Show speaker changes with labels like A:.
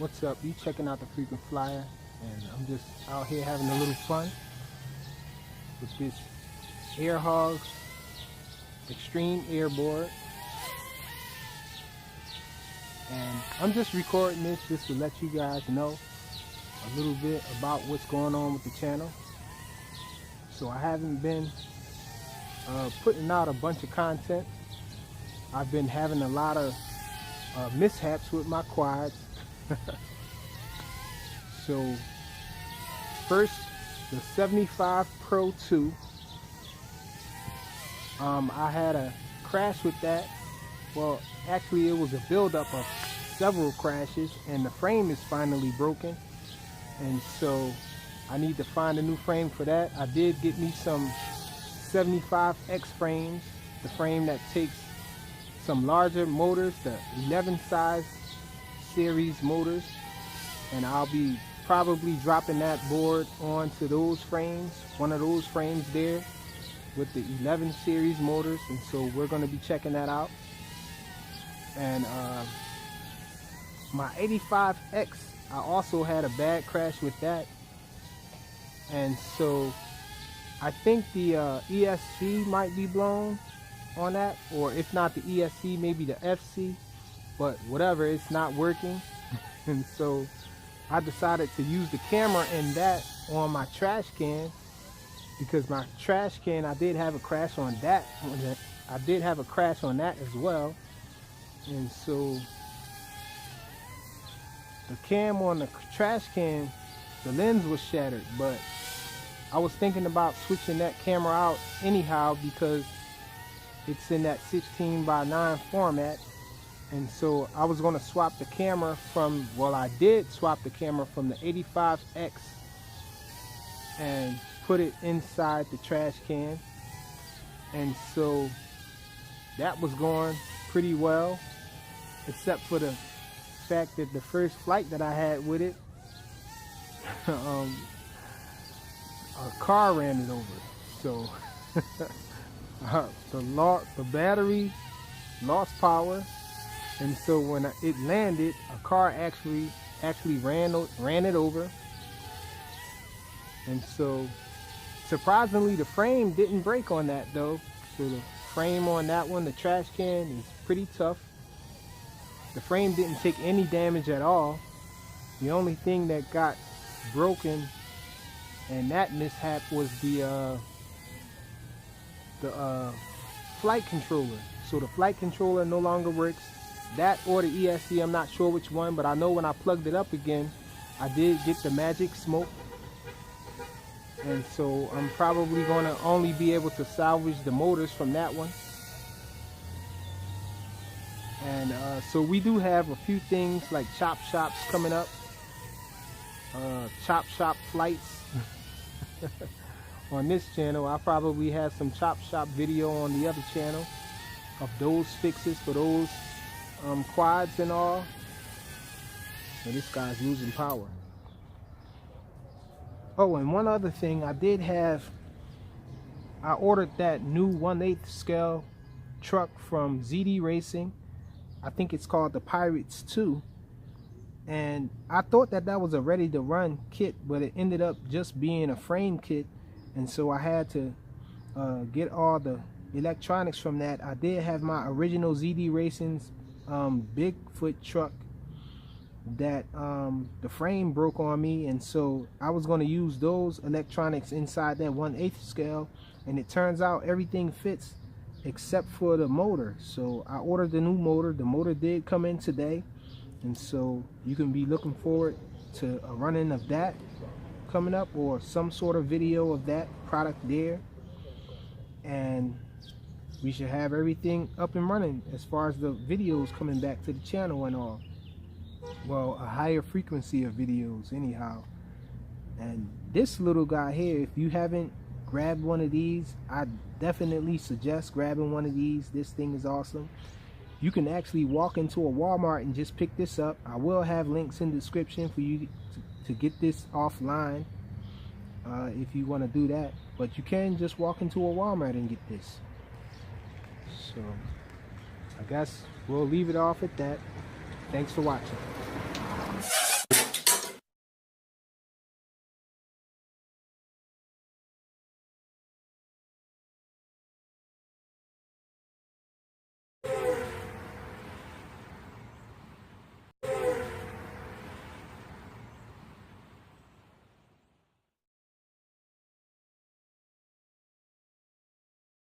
A: What's up? You checking out the Frequent Flyer, and I'm just out here having a little fun with this Air Hogs Extreme Airboard. And I'm just recording this just to let you guys know a little bit about what's going on with the channel. So I haven't been putting out a bunch of content. I've been having a lot of mishaps with my quads. So first, the 75 Pro 2. I had a crash with that. Well, actually it was a buildup of several crashes, and the frame is finally broken, and so I need to find a new frame for that. I did get me some 75X frames, the frame that takes some larger motors, the 11 size series motors, and I'll be probably dropping that board onto those frames, one of those frames there with the 11 series motors, and so we're going to be checking that out. And my 85X, I also had a bad crash with that, and so I think the ESC might be blown on that, or if not the ESC, maybe the FC, but whatever, it's not working. And so I decided to use the camera in that on my trash can, because my trash can, I did have a crash on that. I did have a crash on that as well. And so the cam on the trash can, the lens was shattered, but I was thinking about switching that camera out anyhow because it's in that 16:9 format. And so I was going to swap the camera from, well, I did swap the camera from the 85X and put it inside the trash can. And so that was going pretty well, except for the fact that the first flight that I had with it, a car ran it over. So the battery lost power, and so when it landed, a car actually ran it over. And so surprisingly, the frame didn't break on that though. So the frame on that one, the trash can, is pretty tough. The frame didn't take any damage at all. The only thing that got broken and that mishap was the flight controller. So the flight controller no longer works. That or the ESC, I'm not sure which one, but I know when I plugged it up again, I did get the magic smoke. And so I'm probably going to only be able to salvage the motors from that one. And so we do have a few things like chop shops coming up, chop shop flights on this channel. I'll probably have some chop shop video on the other channel of those fixes for those quads and all. And this guy's losing power. Oh, and one other thing, I ordered that new 1/8 scale truck from ZD Racing. I think it's called the Pirates 2, and I thought that was a ready to run kit, but it ended up just being a frame kit, and so I had to get all the electronics from that. I did have my original ZD Racing's Bigfoot truck that the frame broke on me, and so I was going to use those electronics inside that 1/8 scale, and it turns out everything fits except for the motor. So I ordered the new motor. The motor did come in today, and so you can be looking forward to a run-in of that coming up, or some sort of video of that product there, and we should have everything up and running as far as the videos coming back to the channel and all. Well, a higher frequency of videos anyhow. And this little guy here, if you haven't grabbed one of these, I definitely suggest grabbing one of these. This thing is awesome. You can actually walk into a Walmart and just pick this up. I will have links in the description for you to get this offline if you want to do that, but you can just walk into a Walmart and get this. So I guess we'll leave it off at that. Thanks for watching.